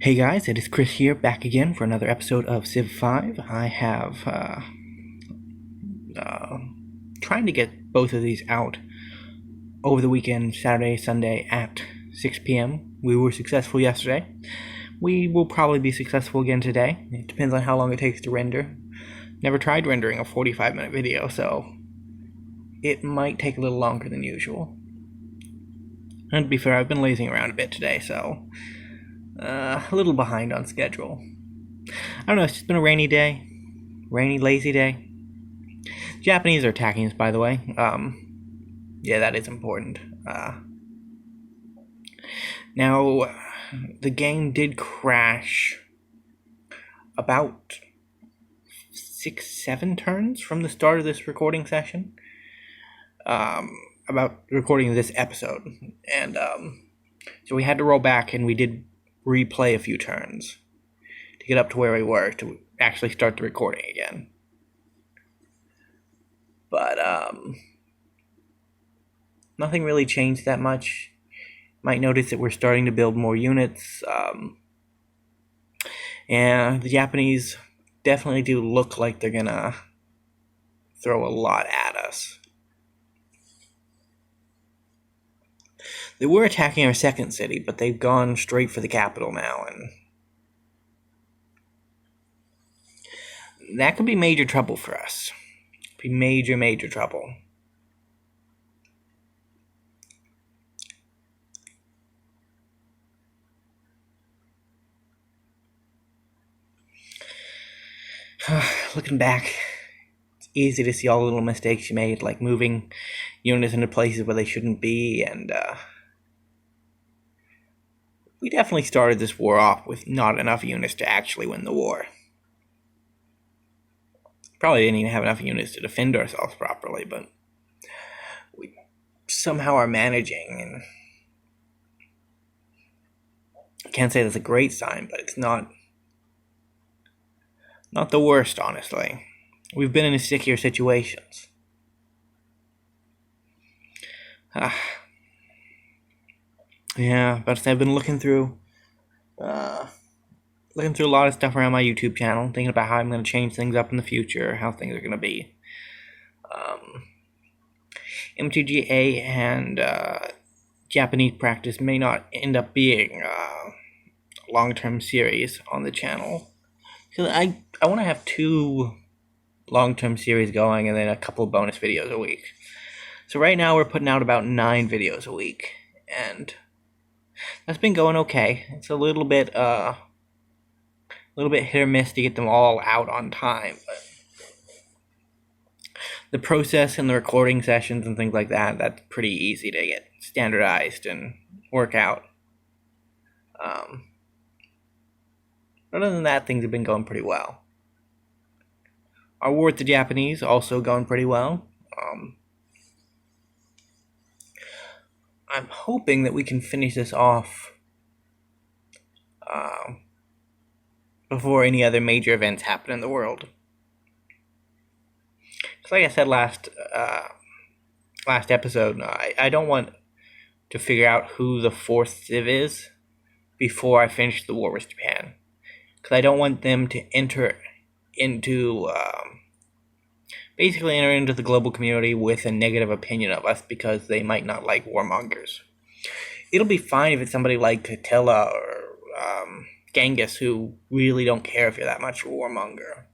Hey guys, it is Chris here, back again for another episode of Civ 5. I have, trying to get both of these out over the weekend, Saturday, Sunday at 6 p.m. We were successful yesterday. We will probably be successful again today. It depends on how long it takes to render. Never tried rendering a 45-minute video, so it might take a little longer than usual. And to be fair, I've been lazing around a bit today, so a little behind on schedule. I don't know, it's just been a rainy day. Rainy, lazy day. Japanese are attacking us, by the way. Yeah, that is important. Now, the game did crash about 6-7 turns from the start of this recording session. About recording this episode. And so we had to roll back, and we did replay a few turns to get up to where we were to actually start the recording again. But nothing really changed that much. Might notice that we're starting to build more units. And the Japanese definitely do look like they're gonna throw a lot at us. They were attacking our second city, but they've gone straight for the capital now, and that could be major trouble for us. Be major trouble. Looking back, it's easy to see all the little mistakes you made, like moving units into places where they shouldn't be, and we definitely started this war off with not enough units to actually win the war. Probably didn't even have enough units to defend ourselves properly, but we somehow are managing, and I can't say that's a great sign, but it's not the worst, honestly. We've been in stickier situations. Yeah, but I've been looking through a lot of stuff around my YouTube channel, thinking about how I'm going to change things up in the future, how things are going to be. MTGA and Japanese practice may not end up being a long-term series on the channel. Because I want to have 2 long-term series going and then a couple of bonus videos a week. So right now we're putting out about 9 videos a week, and that's been going okay. It's a little bit hit or miss to get them all out on time, but the process and the recording sessions and things like that, that's pretty easy to get standardized and work out. Other than that, things have been going pretty well. Our war with the Japanese also going pretty well. I'm hoping that we can finish this off before any other major events happen in the world. Because like I said last episode, I don't want to figure out who the 4th Civ is before I finish the war with Japan. Because I don't want them to enter into the global community with a negative opinion of us because they might not like warmongers. It'll be fine if it's somebody like Attila or Genghis who really don't care if you're that much of a warmonger.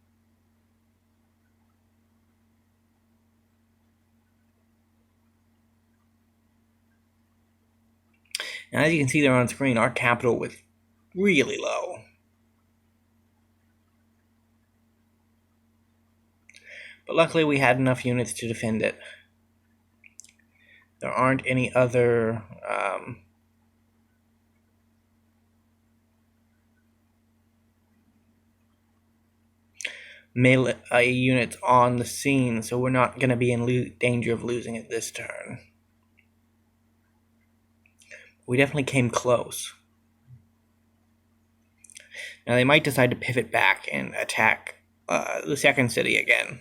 Now, as you can see there on screen, our capital was really low. But luckily we had enough units to defend it. There aren't any other melee units on the scene, so we're not going to be in danger of losing it this turn. We definitely came close. Now they might decide to pivot back and attack the second city again.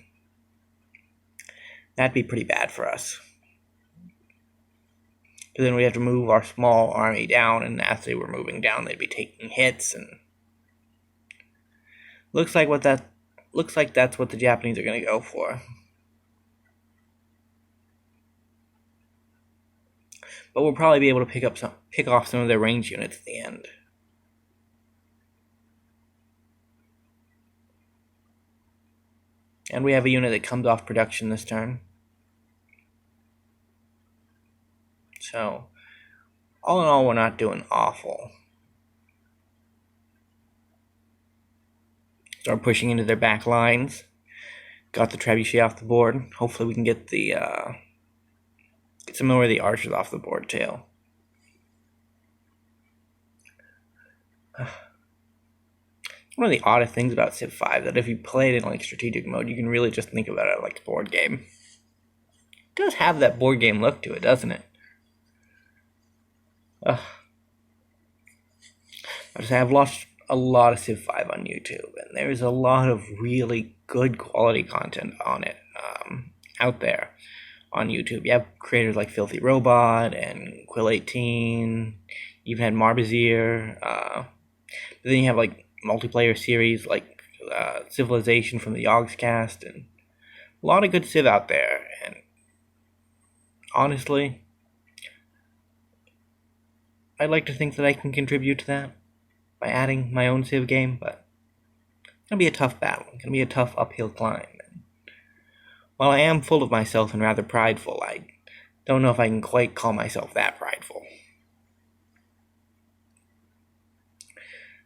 That'd be pretty bad for us. Because then we have to move our small army down, and as they were moving down, they'd be taking hits, and Looks like that's what the Japanese are gonna go for. But we'll probably be able to pick off some of their range units at the end. And we have a unit that comes off production this turn. So, all in all, we're not doing awful. Start pushing into their back lines. Got the trebuchet off the board. Hopefully we can get some more of the archers off the board too. One of the oddest things about Civ 5 that if you play it in like strategic mode, you can really just think about it like a board game. It does have that board game look to it, doesn't it? I've watched a lot of Civ 5 on YouTube, and there's a lot of really good quality content on it out there on YouTube. You have creators like Filthy Robot and Quill18, even had Marbazier. But then you have like multiplayer series like Civilization from the Yogscast, and a lot of good Civ out there. And honestly, I'd like to think that I can contribute to that by adding my own Civ game, but it's going to be a tough battle. It's going to be a tough uphill climb. And while I am full of myself and rather prideful, I don't know if I can quite call myself that prideful.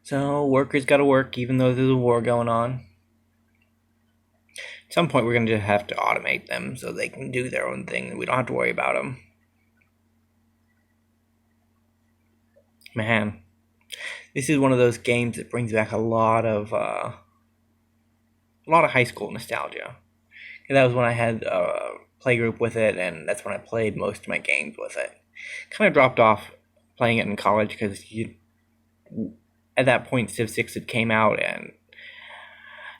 So, workers gotta work, even though there's a war going on. At some point, we're going to have to automate them so they can do their own thing and we don't have to worry about them. Man, this is one of those games that brings back a lot of high school nostalgia. And that was when I had a playgroup with it, and that's when I played most of my games with it. Kind of dropped off playing it in college because at that point Civ 6 had came out, and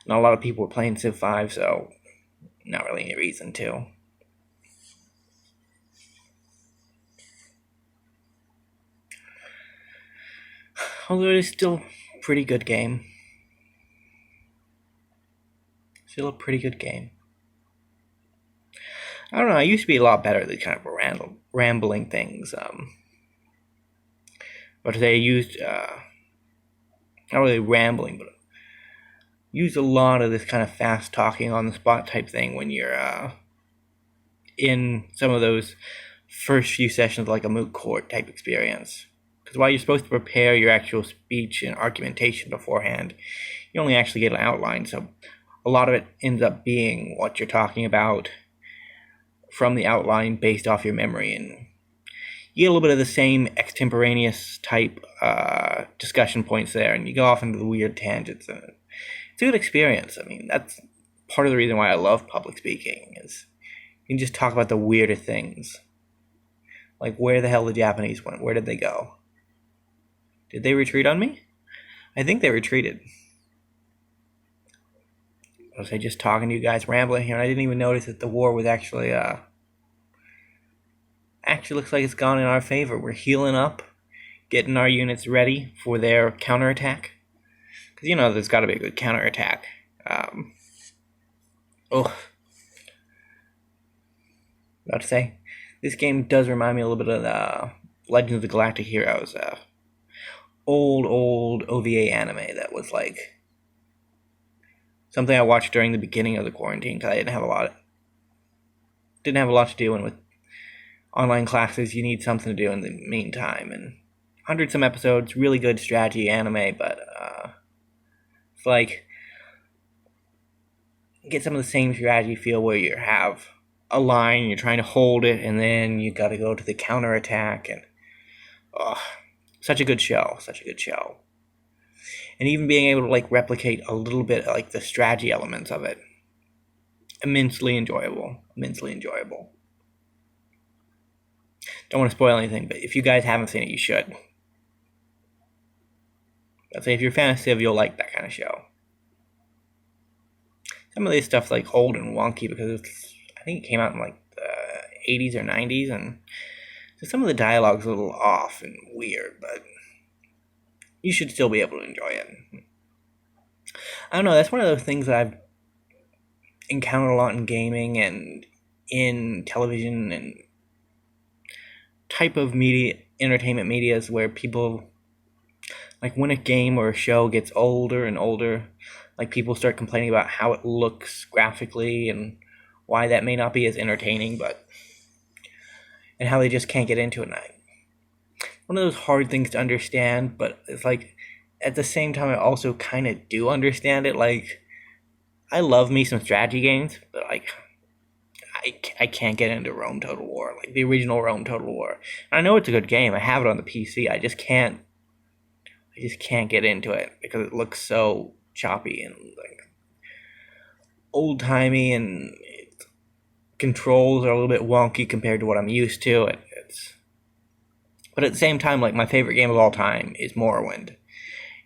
not a lot of people were playing Civ 5, so not really any reason to. Although it is still a pretty good game. Still a pretty good game. I don't know, I used to be a lot better at the kind of rambling things. But they used, not really rambling, but used a lot of this kind of fast talking on the spot type thing when you're in some of those first few sessions, like a moot court type experience. Because while you're supposed to prepare your actual speech and argumentation beforehand, you only actually get an outline, so a lot of it ends up being what you're talking about from the outline based off your memory, and you get a little bit of the same extemporaneous type discussion points there, and you go off into the weird tangents, and it's a good experience. I mean, that's part of the reason why I love public speaking, is you can just talk about the weirder things. Like, where the hell the Japanese went? Where did they go? Did they retreat on me? I think they retreated. Was I just talking to you guys, rambling here, and I didn't even notice that the war was actually looks like it's gone in our favor. We're healing up, getting our units ready for their counterattack. Because, there's got to be a good counterattack. About to say, this game does remind me a little bit of the Legends of the Galactic Heroes, old OVA anime that was like something I watched during the beginning of the quarantine because I didn't have a lot to do, and with online classes you need something to do in the meantime. And 100-some episodes, really good strategy anime, but it's like you get some of the same strategy feel where you have a line, you're trying to hold it, and then you got to go to the counterattack, and such a good show. And even being able to like replicate a little bit like the strategy elements of it, immensely enjoyable. Don't want to spoil anything, but if you guys haven't seen it, you should. I'd say if you're a fan of Civ, you'll like that kind of show. Some of this stuff's like old and wonky because I think it came out in like the 80s or 90s, and so some of the dialogue's a little off and weird, but you should still be able to enjoy it. I don't know, that's one of those things that I've encountered a lot in gaming and in television and type of media, entertainment medias, where people, like, when a game or a show gets older and older, like, people start complaining about how it looks graphically and why that may not be as entertaining, but and how they just can't get into it. And one of those hard things to understand, but it's like at the same time I also kind of do understand it. Like, I love me some strategy games, but like I can't get into Rome Total War, like the original Rome Total War. And I know it's a good game. I have it on the PC. I just can't get into it because it looks so choppy and like old timey, and controls are a little bit wonky compared to what I'm used to. But at the same time, like, my favorite game of all time is Morrowind.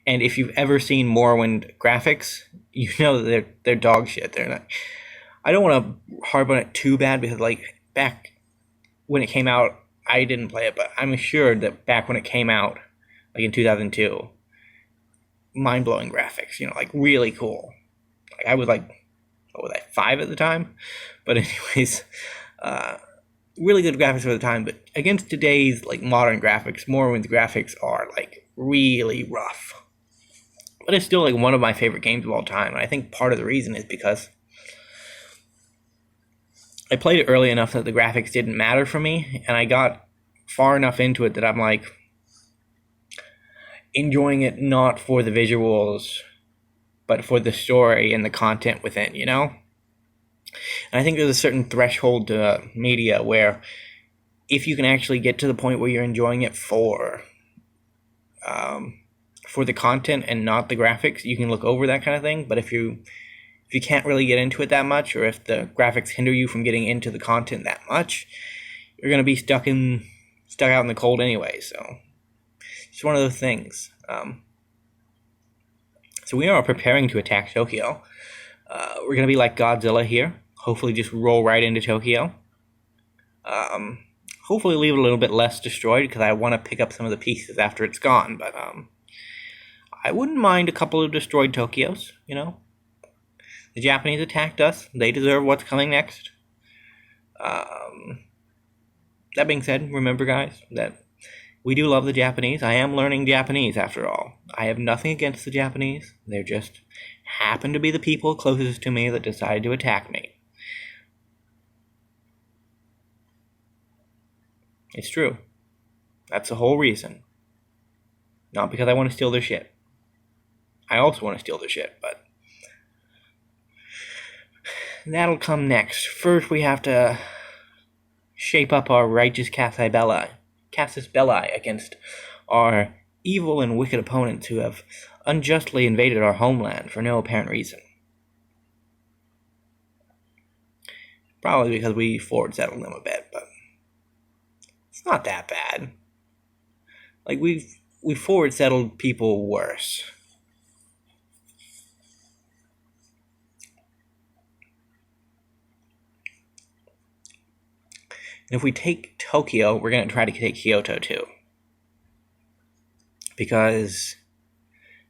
And if you've ever seen Morrowind graphics, you know that they're dog shit. They're not. I don't want to harp on it too bad because, like, back when it came out, I didn't play it, but I'm assured that back when it came out, like in 2002, mind blowing graphics. Like, really cool. Like, I was like, what was I, 5 at the time? But anyways, really good graphics for the time. But against today's like modern graphics, Morrowind's graphics are like really rough. But it's still like one of my favorite games of all time. And I think part of the reason is because I played it early enough that the graphics didn't matter for me, and I got far enough into it that I'm like enjoying it not for the visuals, but for the story and the content within. And I think there's a certain threshold to media where if you can actually get to the point where you're enjoying it for the content and not the graphics, you can look over that kind of thing. But if you can't really get into it that much, or if the graphics hinder you from getting into the content that much, you're going to be stuck out in the cold anyway. So it's one of those things. So we are preparing to attack Tokyo. We're going to be like Godzilla here. Hopefully just roll right into Tokyo. Hopefully leave it a little bit less destroyed, because I want to pick up some of the pieces after it's gone. But I wouldn't mind a couple of destroyed Tokyos. The Japanese attacked us. They deserve what's coming next. That being said, remember, guys, that we do love the Japanese. I am learning Japanese, after all. I have nothing against the Japanese. They just happen to be the people closest to me that decided to attack me. It's true. That's the whole reason. Not because I want to steal their shit. I also want to steal their shit, but that'll come next. First, we have to shape up our righteous casus belli against our evil and wicked opponents who have unjustly invaded our homeland for no apparent reason. Probably because we forward settled them a bit, but it's not that bad. Like, we forward settled people worse. And if we take Tokyo, we're going to try to take Kyoto too. Because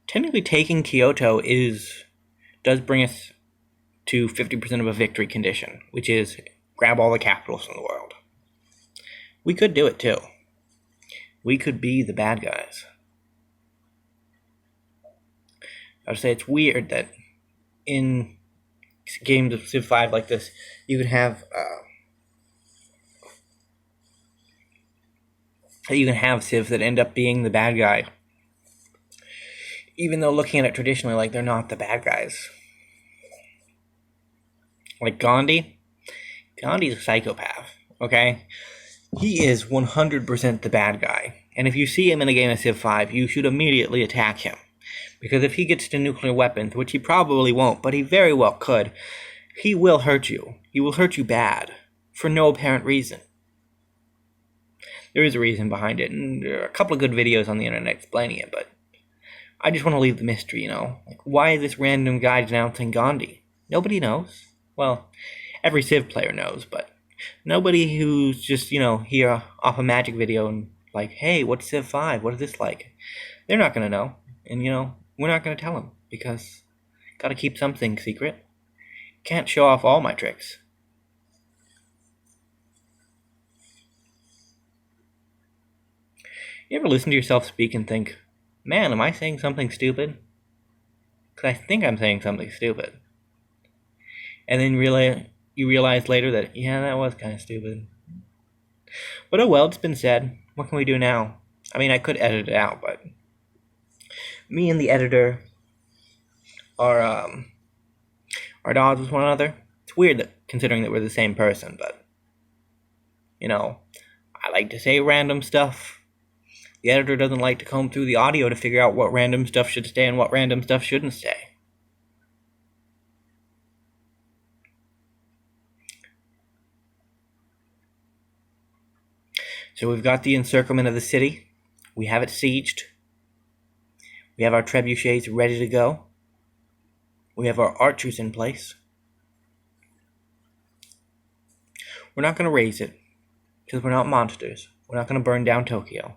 technically taking Kyoto does bring us to 50% of a victory condition, which is grab all the capitals in the world. We could do it too. We could be the bad guys. I would say it's weird that in games of Civ 5 like this, you could have civs that end up being the bad guy, even though looking at it traditionally, like, they're not the bad guys. Like Gandhi's a psychopath, okay? He is 100% the bad guy. And if you see him in a game of Civ 5, you should immediately attack him. Because if he gets to nuclear weapons, which he probably won't, but he very well could, he will hurt you. He will hurt you bad, for no apparent reason. There is a reason behind it, and there are a couple of good videos on the internet explaining it, but I just want to leave the mystery, Like, why is this random guy denouncing Gandhi? Nobody knows. Well, every Civ player knows, but nobody who's just, here off a magic video and like, hey, what's Civ 5? What is this like? They're not going to know. And, we're not going to tell them, because Gotta keep something secret. Can't show off all my tricks. You ever listen to yourself speak and think, man, am I saying something stupid? Because I think I'm saying something stupid. And then you realize later that, yeah, that was kind of stupid. But oh well, it's been said. What can we do now? I mean, I could edit it out, but me and the editor are at odds with one another. It's weird that, considering that we're the same person, but I like to say random stuff. The editor doesn't like to comb through the audio to figure out what random stuff should stay and what random stuff shouldn't stay. So we've got the encirclement of the city. We have it sieged. We have our trebuchets ready to go. We have our archers in place. We're not going to raise it, because we're not monsters. We're not going to burn down Tokyo.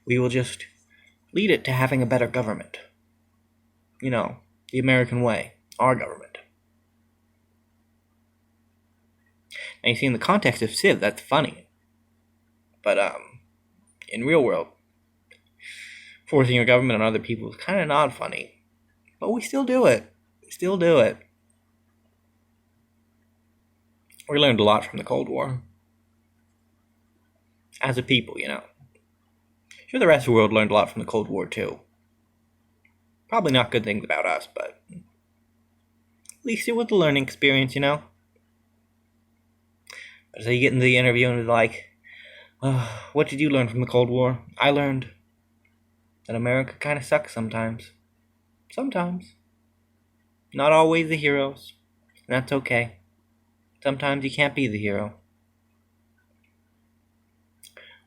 We will just lead it to having a better government. The American way. Our government. Now you see, in the context of Civ, that's funny. But, in real world, forcing your government on other people is kind of not funny. But we still do it. We learned a lot from the Cold War. As a people, Sure, the rest of the world learned a lot from the Cold War, too. Probably not good things about us, but at least it was a learning experience, So you get into the interview and it's like, what did you learn from the Cold War? I learned that America kind of sucks sometimes. Sometimes. Not always the heroes. And that's okay. Sometimes you can't be the hero.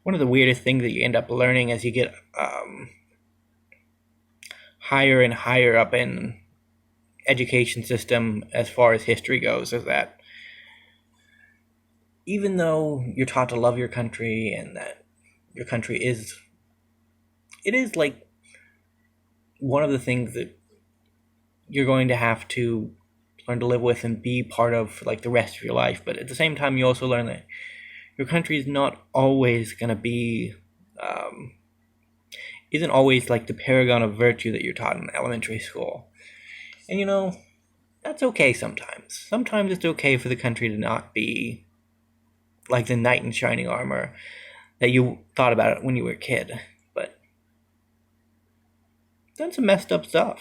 One of the weirdest things that you end up learning as you get higher and higher up in education system as far as history goes is that even though you're taught to love your country and that your country is like one of the things that you're going to have to learn to live with and be part of like the rest of your life, but at the same time you also learn that your country is not always going to be isn't always like the paragon of virtue that you're taught in elementary school. And that's okay sometimes. Sometimes it's okay for the country to not be like the knight in shining armor that you thought about it when you were a kid. But that's some messed up stuff.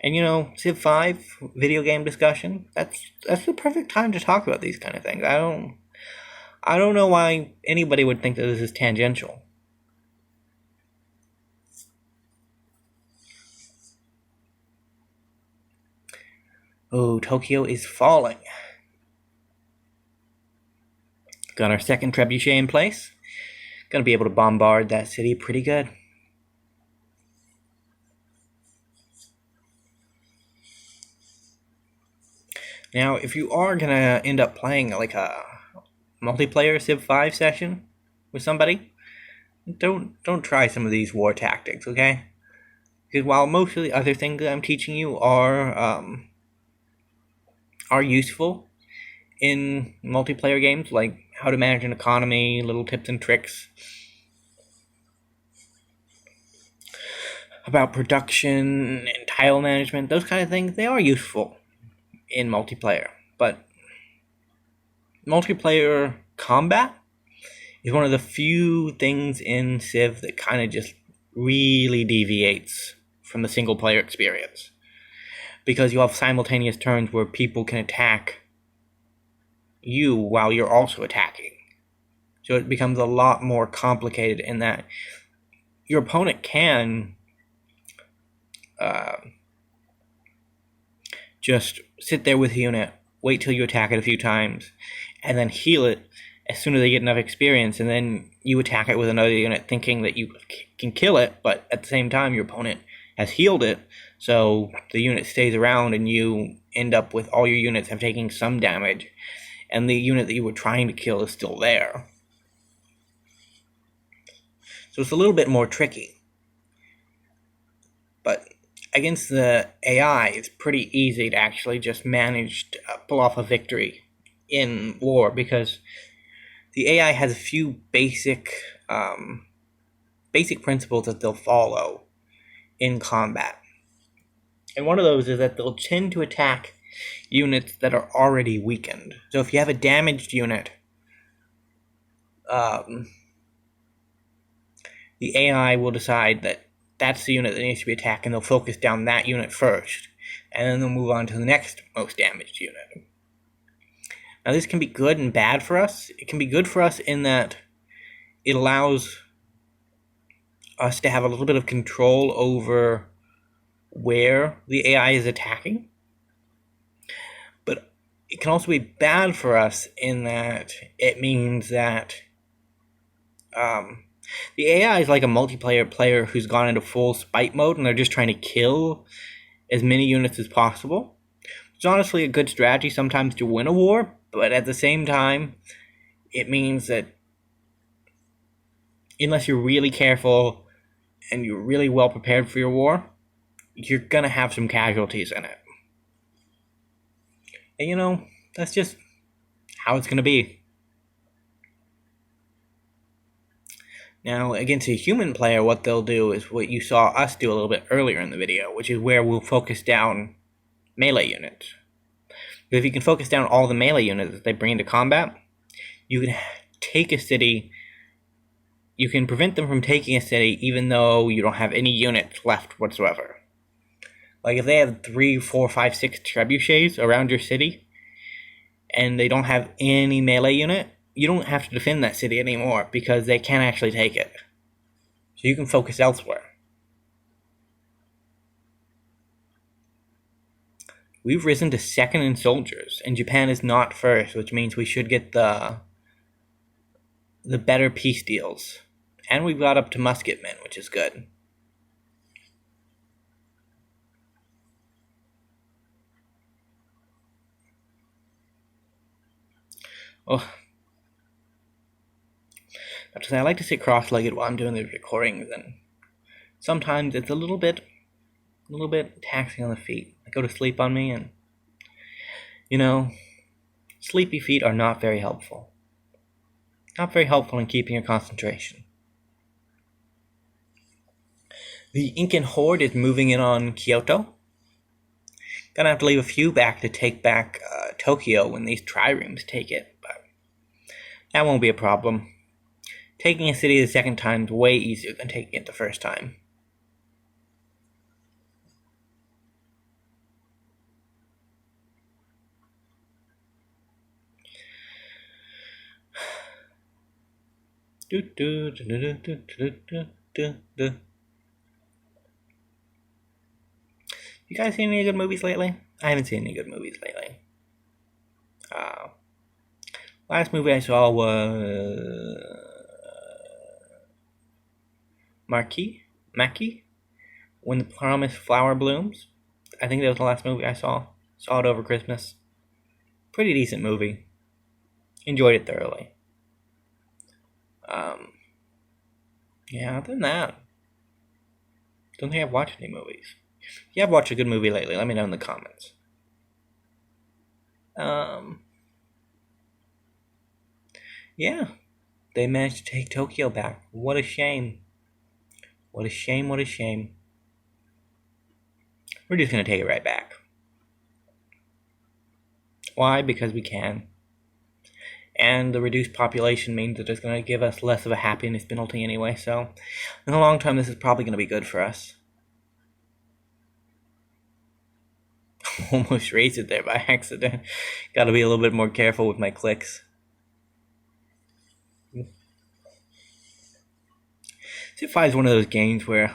And Civ 5 video game discussion, that's the perfect time to talk about these kind of things. I don't know why anybody would think that this is tangential. Oh, Tokyo is falling. Got our second trebuchet in place. Gonna be able to bombard that city pretty good. Now, if you are gonna end up playing like a multiplayer Civ 5 session with somebody, don't try some of these war tactics, okay? Because while most of the other things that I'm teaching you are useful in multiplayer games, like how to manage an economy, little tips and tricks about production and tile management, those kind of things, they are useful in multiplayer. But multiplayer combat is one of the few things in Civ that kind of just really deviates from the single player experience. Because you have simultaneous turns where people can attack you while you're also attacking. So it becomes a lot more complicated in that your opponent can just sit there with a unit, wait till you attack it a few times, and then heal it as soon as they get enough experience, and then you attack it with another unit thinking that you can kill it, but at the same time your opponent has healed it, so the unit stays around and you end up with all your units have taken some damage, and the unit that you were trying to kill is still there. So it's a little bit more tricky. But against the AI, it's pretty easy to actually just manage to pull off a victory in war, because the AI has a few basic principles that they'll follow in combat. And one of those is that they'll tend to attack units that are already weakened. So if you have a damaged unit, the AI will decide that that's the unit that needs to be attacked, and they'll focus down that unit first, and then they'll move on to the next most damaged unit. Now, this can be good and bad for us. It can be good for us in that it allows us to have a little bit of control over where the AI is attacking. But it can also be bad for us in that it means that the AI is like a multiplayer player who's gone into full spite mode, and they're just trying to kill as many units as possible. It's honestly a good strategy sometimes to win a war, but at the same time, it means that unless you're really careful and you're really well prepared for your war, you're gonna have some casualties in it. And that's just how it's gonna be. Now, against a human player, what they'll do is what you saw us do a little bit earlier in the video, which is where we'll focus down melee units. Because if you can focus down all the melee units that they bring into combat, you can take a city. You can prevent them from taking a city even though you don't have any units left whatsoever. Like if they have 3, 4, 5, 6 trebuchets around your city, and they don't have any melee unit, you don't have to defend that city anymore because they can't actually take it. So you can focus elsewhere. We've risen to second in soldiers, and Japan is not first, which means we should get the better peace deals. And we've got up to musketmen, which is good. Oh, I like to sit cross-legged while I'm doing these recordings, and sometimes it's a little bit taxing on the feet. They go to sleep on me, and sleepy feet are not very helpful. Not very helpful in keeping your concentration. The Incan horde is moving in on Kyoto. Gonna have to leave a few back to take back Tokyo when these triremes take it, but that won't be a problem. Taking a city the second time is way easier than taking it the first time. You guys seen any good movies lately? I haven't seen any good movies lately. Last movie I saw was Mackie, When the Promised Flower Blooms. I think that was the last movie I saw. Saw it over Christmas. Pretty decent movie. Enjoyed it thoroughly. Yeah, other than that, don't think I've watched any movies. If you have watched a good movie lately, let me know in the comments. Yeah, they managed to take Tokyo back. What a shame. What a shame, what a shame. We're just going to take it right back. Why? Because we can. And the reduced population means that it's going to give us less of a happiness penalty anyway, so in the long term, this is probably going to be good for us. Almost raised it there by accident. Gotta be a little bit more careful with my clicks. Civ 5 is one of those games where,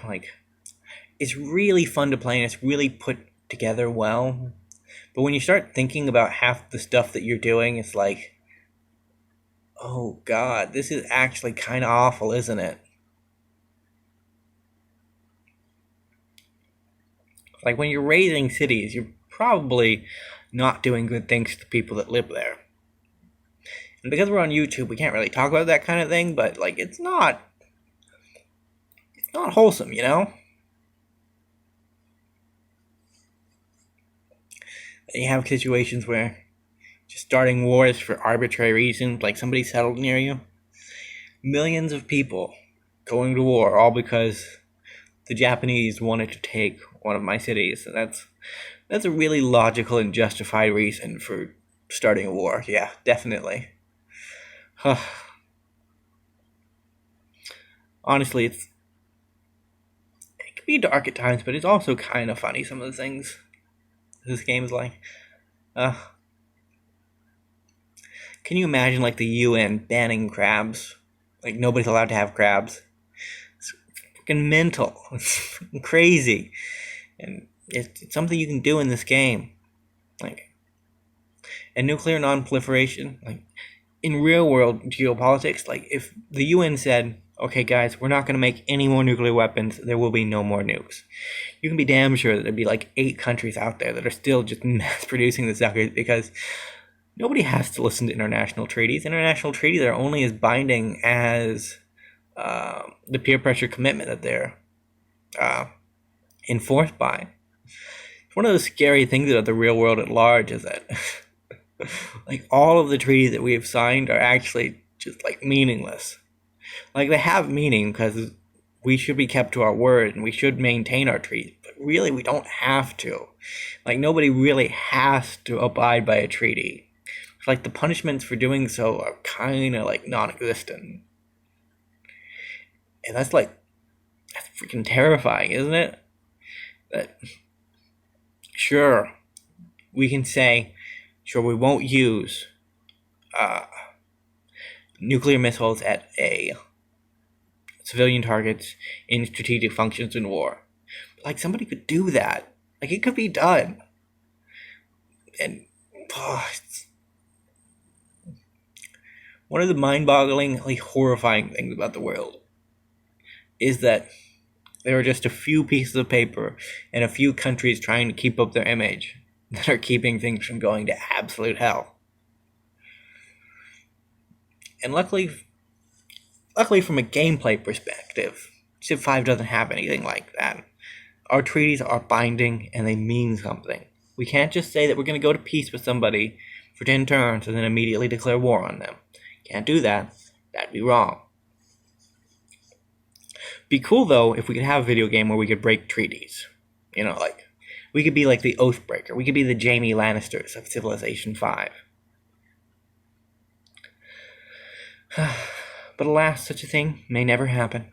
it's really fun to play and it's really put together well. But when you start thinking about half the stuff that you're doing, it's like, oh god, this is actually kind of awful, isn't it? Like when you're raising cities, you're probably not doing good things to the people that live there. And because we're on YouTube, we can't really talk about that kind of thing, but it's not wholesome, You have situations where just starting wars for arbitrary reasons, like somebody settled near you. Millions of people going to war all because the Japanese wanted to take one of my cities. And that's a really logical and justified reason for starting a war. Yeah, definitely. Honestly, it can be dark at times, but it's also kind of funny, some of the things this game is like. Uh, can you imagine, like, the UN banning crabs? Like, nobody's allowed to have crabs. It's freaking mental. It's crazy. And it's something you can do in this game. Like, and nuclear non-proliferation, like, in real world geopolitics, like, if the UN said, okay guys, we're not going to make any more nuclear weapons, there will be no more nukes, you can be damn sure that there'd be like 8 countries out there that are still just mass producing the suckers, because nobody has to listen to international treaties. International treaties are only as binding as the peer pressure commitment that they're enforced by. One of the scary things about the real world at large is that like, all of the treaties that we have signed are actually just like meaningless. Like, they have meaning because we should be kept to our word and we should maintain our treaties, but really we don't have to. Like, nobody really has to abide by a treaty. It's like the punishments for doing so are kind of like non-existent. And that's freaking terrifying, isn't it? That, sure, we can say, sure, we won't use nuclear missiles at civilian targets in strategic functions in war. Like, somebody could do that. Like, it could be done. And one of the mind-bogglingly horrifying things about the world is that there are just a few pieces of paper and a few countries trying to keep up their image that are keeping things from going to absolute hell. And luckily from a gameplay perspective, Civ 5 doesn't have anything like that. Our treaties are binding and they mean something. We can't just say that we're going to go to peace with somebody for 10 turns and then immediately declare war on them. Can't do that. That'd be wrong. Be cool, though, if we could have a video game where we could break treaties. You know, like, we could be like the Oathbreaker. We could be the Jaime Lannisters of Civilization 5. But alas, such a thing may never happen.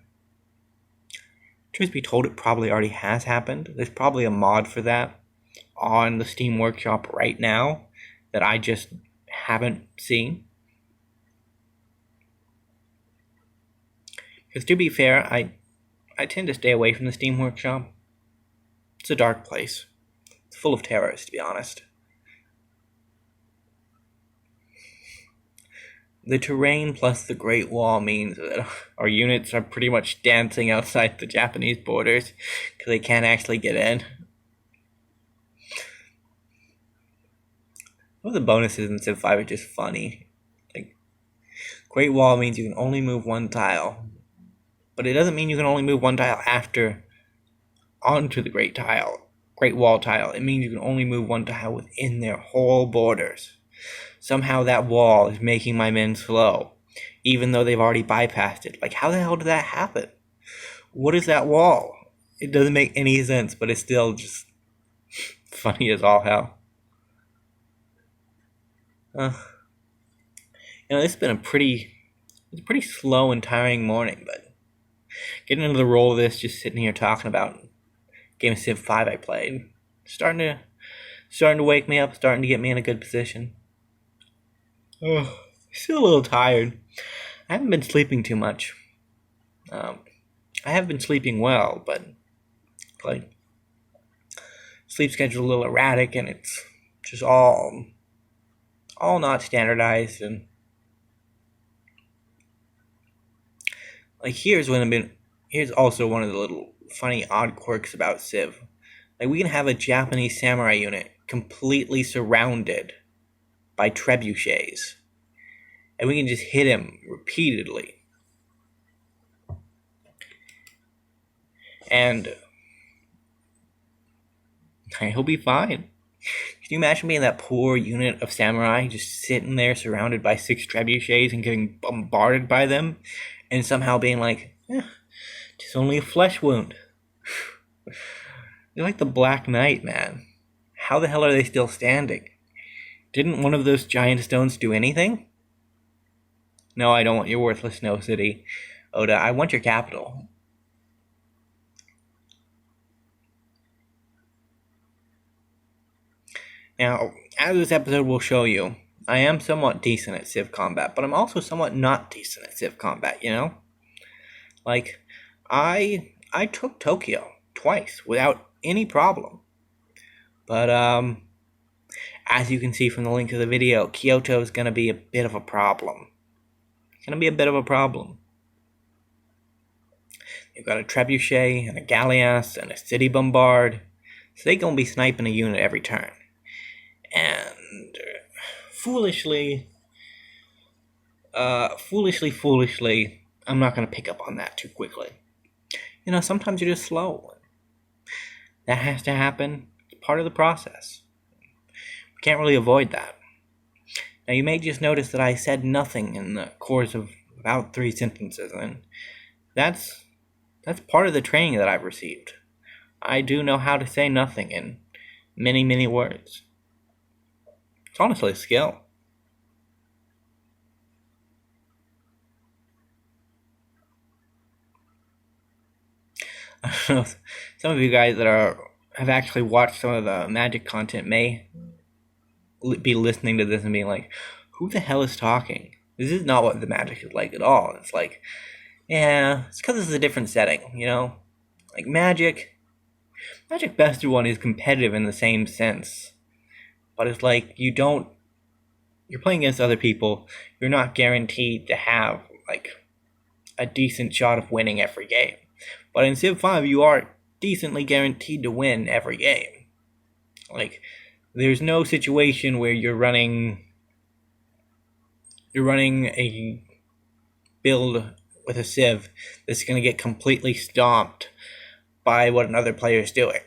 Truth be told, it probably already has happened. There's probably a mod for that on the Steam Workshop right now that I just haven't seen. Because to be fair, I tend to stay away from the Steam Workshop. It's a dark place. It's full of terrors, to be honest. The terrain plus the Great Wall means that our units are pretty much dancing outside the Japanese borders because they can't actually get in. One of the bonuses in Civ 5 are just funny. Like, Great Wall means you can only move one tile, but it doesn't mean you can only move one tile after onto the Great Wall tile. It means you can only move one tile within their whole borders. Somehow that wall is making my men slow, even though they've already bypassed it. Like, how the hell did that happen? What is that wall? It doesn't make any sense, but it's still just funny as all hell. It's been a pretty slow and tiring morning, but getting into the role of this, just sitting here talking about game of Civ 5 I played, starting to wake me up, starting to get me in a good position. Still a little tired. I haven't been sleeping too much. I have been sleeping well, but like, sleep schedule's a little erratic, and it's just all not standardized. And like, here's also one of the little funny odd quirks about Civ. Like, we can have a Japanese samurai unit completely surrounded by trebuchets, and we can just hit him repeatedly, and he'll be fine. Can you imagine being that poor unit of samurai just sitting there surrounded by 6 trebuchets and getting bombarded by them, and somehow being like, just only a flesh wound. They're like the Black Knight, man. How the hell are they still standing? Didn't one of those giant stones do anything? No, I don't want your worthless snow city, Oda. I want your capital. Now, as this episode will show you, I am somewhat decent at Civ combat, but I'm also somewhat not decent at Civ combat, you know? Like, I took Tokyo twice without any problem. But, as you can see from the link to the video, Kyoto is going to be a bit of a problem. It's going to be a bit of a problem. You've got a trebuchet and a galleass and a city bombard, so they're going to be sniping a unit every turn. And foolishly, I'm not going to pick up on that too quickly. You know, sometimes you're just slow. That has to happen. It's part of the process. We can't really avoid that. Now, you may just notice that I said nothing in the course of about 3 sentences, and that's part of the training that I've received. I do know how to say nothing in many, many words. It's honestly a skill. I don't know, some of you guys that have actually watched some of the Magic content may be listening to this and being like, who the hell is talking? This is not what the Magic is like at all. And it's like, yeah, it's because it's a different setting, you know? Like Magic Best of One is competitive in the same sense. But it's like, you're playing against other people, you're not guaranteed to have, like, a decent shot of winning every game. But in Civ 5, you are decently guaranteed to win every game. Like, there's no situation where you're running a build with a Civ that's going to get completely stomped by what another player is doing.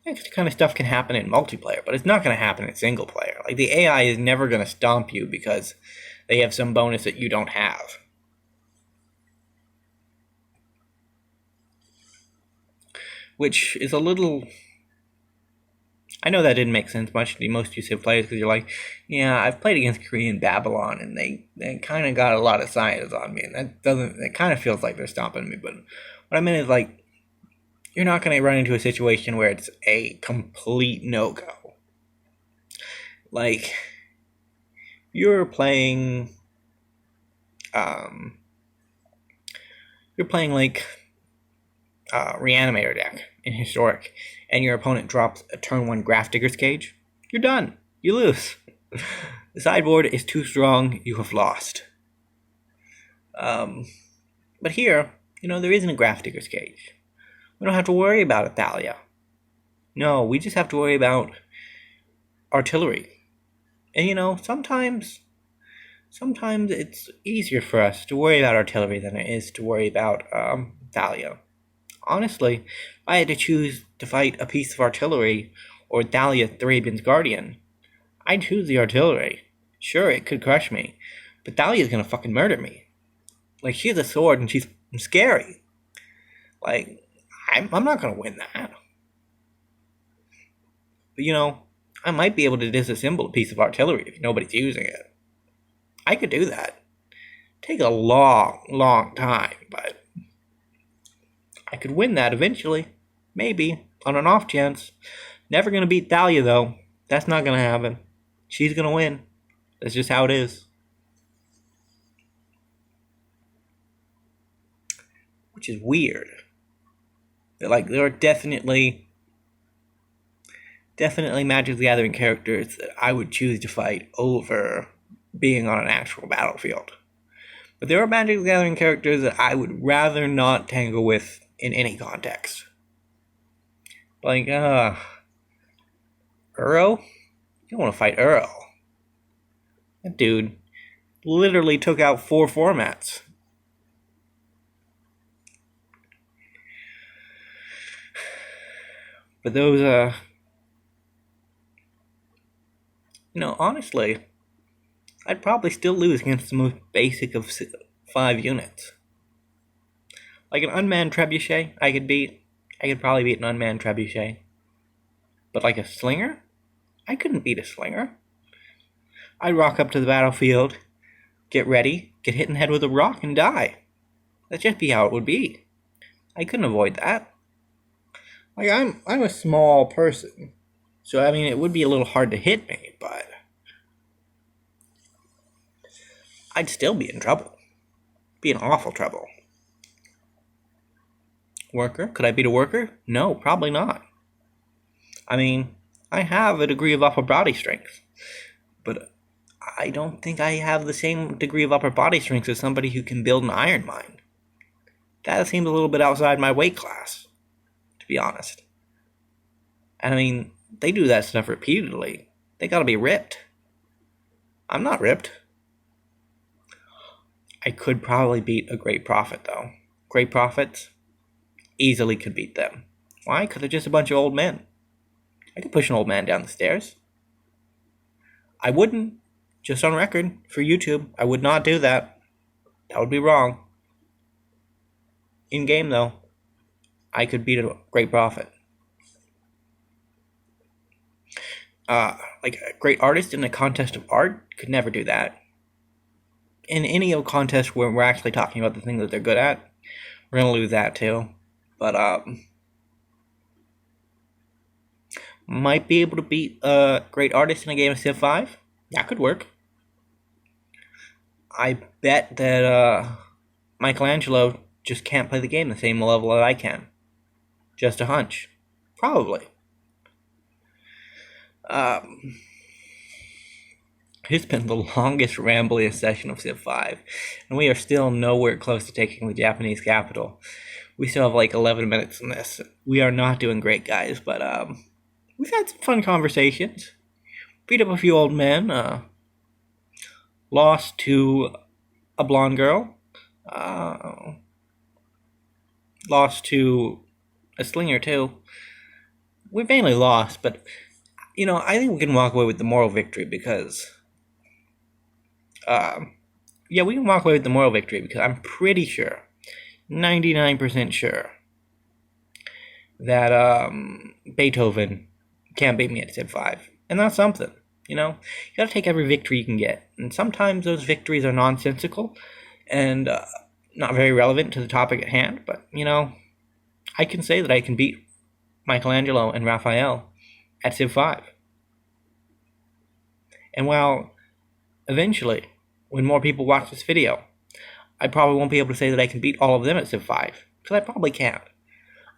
That kind of stuff can happen in multiplayer, but it's not going to happen in single player. Like, the AI is never going to stomp you because they have some bonus that you don't have. Which is a little... I know that didn't make sense much to most of you Civ players, because you're like, yeah, I've played against Korean Babylon, and they kind of got a lot of science on me, and that kind of feels like they're stomping me, but what I mean is, like, you're not going to run into a situation where it's a complete no-go. Like, you're playing, like, Reanimator deck in Historic, and your opponent drops a turn 1 Grafdigger's Cage, you're done. You lose. The sideboard is too strong, you have lost. But here, you know, there isn't a Grafdigger's Cage. We don't have to worry about Athalia. No, we just have to worry about artillery. And, you know, sometimes it's easier for us to worry about artillery than it is to worry about Thalia. Honestly, if I had to choose to fight a piece of artillery or Thalia Thrabian's Guardian, I'd choose the artillery. Sure, it could crush me, but Thalia's gonna fucking murder me. Like, she has a sword and she's scary. Like, I'm not gonna win that. But, you know, I might be able to disassemble a piece of artillery if nobody's using it. I could do that. Take a long, long time, but I could win that eventually. Maybe, on an off chance. Never gonna beat Thalia, though. That's not gonna happen. She's gonna win. That's just how it is. Which is weird. Like, there are definitely Magic the Gathering characters that I would choose to fight over being on an actual battlefield. But there are Magic the Gathering characters that I would rather not tangle with in any context. Like, Uro? You don't want to fight Uro. That dude literally took out 4 formats. But those Honestly, I'd probably still lose against the most basic of 5 units. Like an unmanned trebuchet, I could beat. I could probably beat an unmanned trebuchet. But like a slinger? I couldn't beat a slinger. I'd rock up to the battlefield, get ready, get hit in the head with a rock, and die. That'd just be how it would be. I couldn't avoid that. Like I'm a small person, so I mean it would be a little hard to hit me, but I'd still be in trouble. Be in awful trouble. Worker? Could I beat a worker? No, probably not. I mean, I have a degree of upper body strength, but I don't think I have the same degree of upper body strength as somebody who can build an iron mine. That seems a little bit outside my weight class, to be honest. And I mean, they do that stuff repeatedly. They gotta be ripped. I'm not ripped. I could probably beat a Great Prophet, though. Great Prophets? Easily could beat them. Why? Because they're just a bunch of old men. I could push an old man down the stairs. I wouldn't. Just on record, for YouTube, I would not do that. That would be wrong. In game, though, I could beat a Great Prophet. Like a great artist in a contest of art could never do that. In any contest where we're actually talking about the thing that they're good at, we're gonna lose that too. But might be able to beat a great artist in a game of Civ 5. That could work. I bet that Michelangelo just can't play the game the same level that I can. Just a hunch. Probably. It's been the longest, rambliest session of Civ 5, and we are still nowhere close to taking the Japanese capital. We still have like 11 minutes in this. We are not doing great, guys, but we've had some fun conversations. Beat up a few old men. Lost to a blonde girl. Lost to a slinger, too. We mainly lost, but, I think we can walk away with the moral victory because... we can walk away with the moral victory because I'm pretty sure, 99% sure, that Beethoven can't beat me at Civ 5. And that's something, you gotta take every victory you can get. And sometimes those victories are nonsensical and not very relevant to the topic at hand, but, I can say that I can beat Michelangelo and Raphael at Civ 5. And while eventually, when more people watch this video, I probably won't be able to say that I can beat all of them at Civ 5, because I probably can't.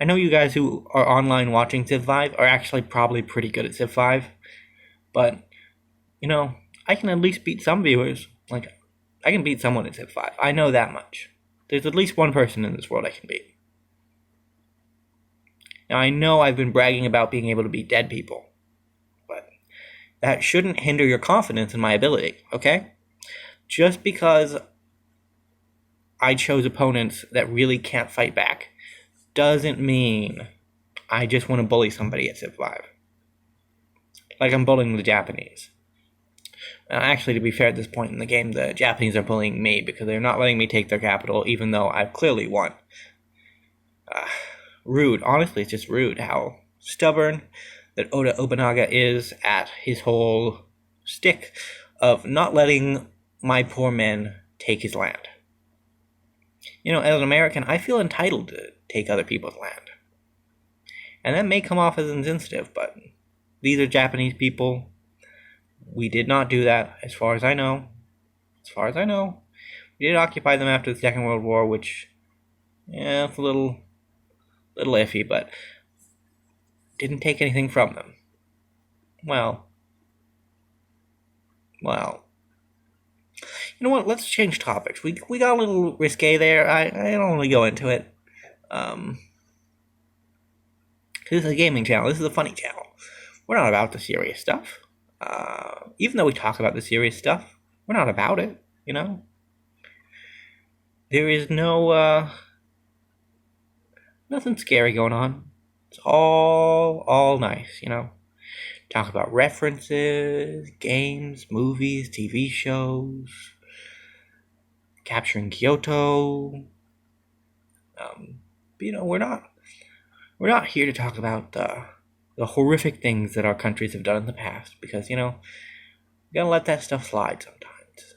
I know you guys who are online watching Civ 5 are actually probably pretty good at Civ 5, but, I can at least beat some viewers. Like, I can beat someone at Civ 5. I know that much. There's at least one person in this world I can beat. Now, I know I've been bragging about being able to beat dead people, but that shouldn't hinder your confidence in my ability, okay? Just because I chose opponents that really can't fight back doesn't mean I just want to bully somebody at Civ 5. Like I'm bullying the Japanese. Actually, to be fair, at this point in the game, the Japanese are bullying me because they're not letting me take their capital, even though I've clearly won. Rude. Honestly, it's just rude how stubborn that Oda Nobunaga is at his whole stick of not letting my poor men take his land. As an American, I feel entitled to take other people's land. And that may come off as insensitive, but these are Japanese people. We did not do that, as far as I know. We did occupy them after the Second World War, which, it's a little iffy, but didn't take anything from them. Well. You know what? Let's change topics. We got a little risque there. I don't want to go into it. This is a gaming channel. This is a funny channel. We're not about the serious stuff. Even though we talk about the serious stuff, we're not about it. There is nothing scary going on. It's all nice. talk about references, games, movies, TV shows, capturing Kyoto. But we're not here to talk about the horrific things that our countries have done in the past, because we gotta let that stuff slide sometimes,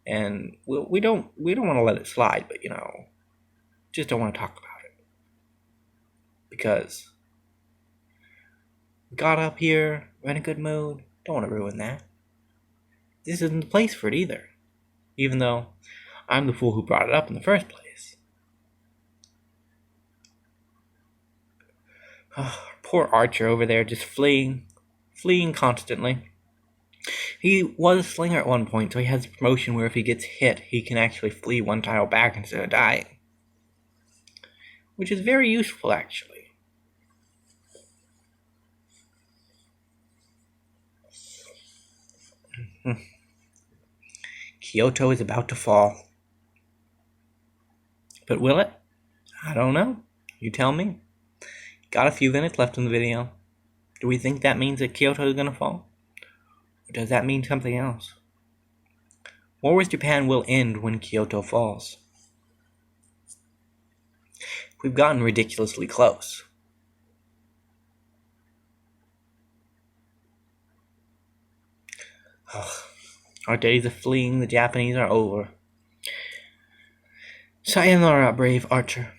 and we don't want to let it slide, but just don't want to talk about it because we got up here, we're in a good mood, don't want to ruin that. This isn't the place for it either, even though I'm the fool who brought it up in the first place. Poor Archer over there, just fleeing constantly. He was a slinger at one point, so he has a promotion where if he gets hit, he can actually flee one tile back instead of dying, which is very useful, actually. Kyoto is about to fall. But will it? I don't know. You tell me. Got a few minutes left in the video. Do we think that means that Kyoto is going to fall? Or does that mean something else? War with Japan will end when Kyoto falls. We've gotten ridiculously close. Our days of fleeing the Japanese are over. Sayonara, brave Archer.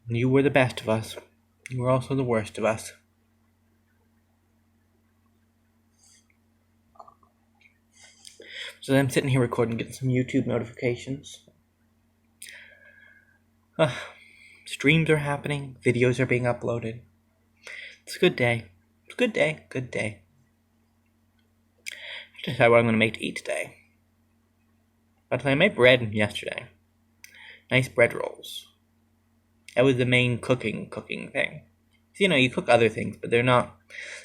You were the best of us. You were also the worst of us. So I'm sitting here recording, getting some YouTube notifications. Streams are happening. Videos are being uploaded. It's a good day. It's a good day. Good day. I have to decide what I'm going to make to eat today. But I made bread yesterday. Nice bread rolls. That was the main cooking thing. So, you cook other things, but don't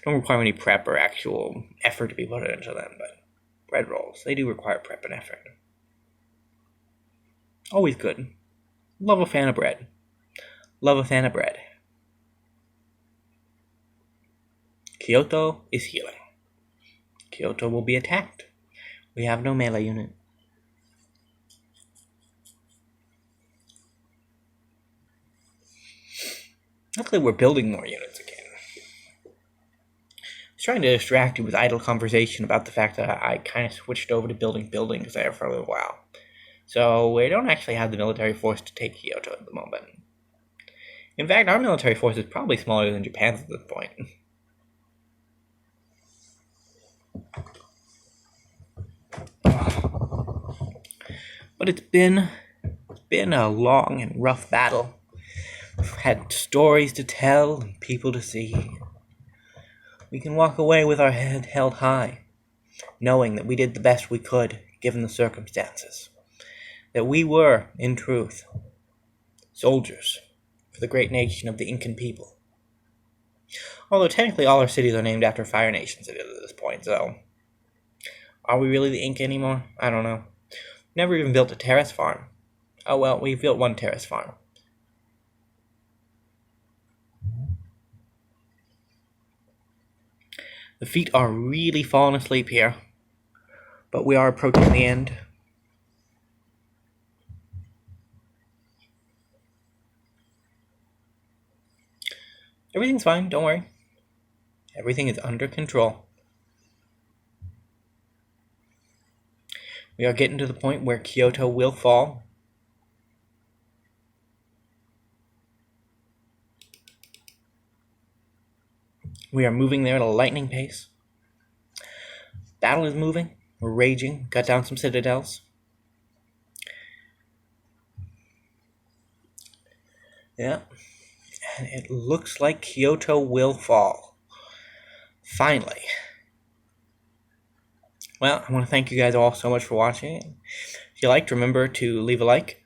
require any prep or actual effort to be put into them. But bread rolls, they do require prep and effort. Always good. Love a fan of bread. Love a fan of bread. Kyoto is healing. Kyoto will be attacked. We have no melee unit. Luckily, we're building more units again. I was trying to distract you with idle conversation about the fact that I kind of switched over to building buildings there for a little while. So we don't actually have the military force to take Kyoto at the moment. In fact, our military force is probably smaller than Japan's at this point. But it's been a long and rough battle. We've had stories to tell and people to see. We can walk away with our head held high, knowing that we did the best we could given the circumstances. That we were, in truth, soldiers for the great nation of the Incan people. Although technically all our cities are named after Fire Nation cities at this point, so are we really the Inca anymore? I don't know. Never even built a terrace farm. Oh well, we built one terrace farm. The feet are really falling asleep here, but we are approaching the end. Everything's fine, don't worry. Everything is under control. We are getting to the point where Kyoto will fall. We are moving there at a lightning pace. Battle is moving. We're raging. Cut down some citadels. Yeah. And it looks like Kyoto will fall. Finally. Well, I want to thank you guys all so much for watching. If you liked, remember to leave a like,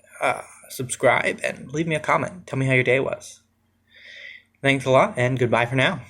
subscribe, and leave me a comment. Tell me how your day was. Thanks a lot, and goodbye for now.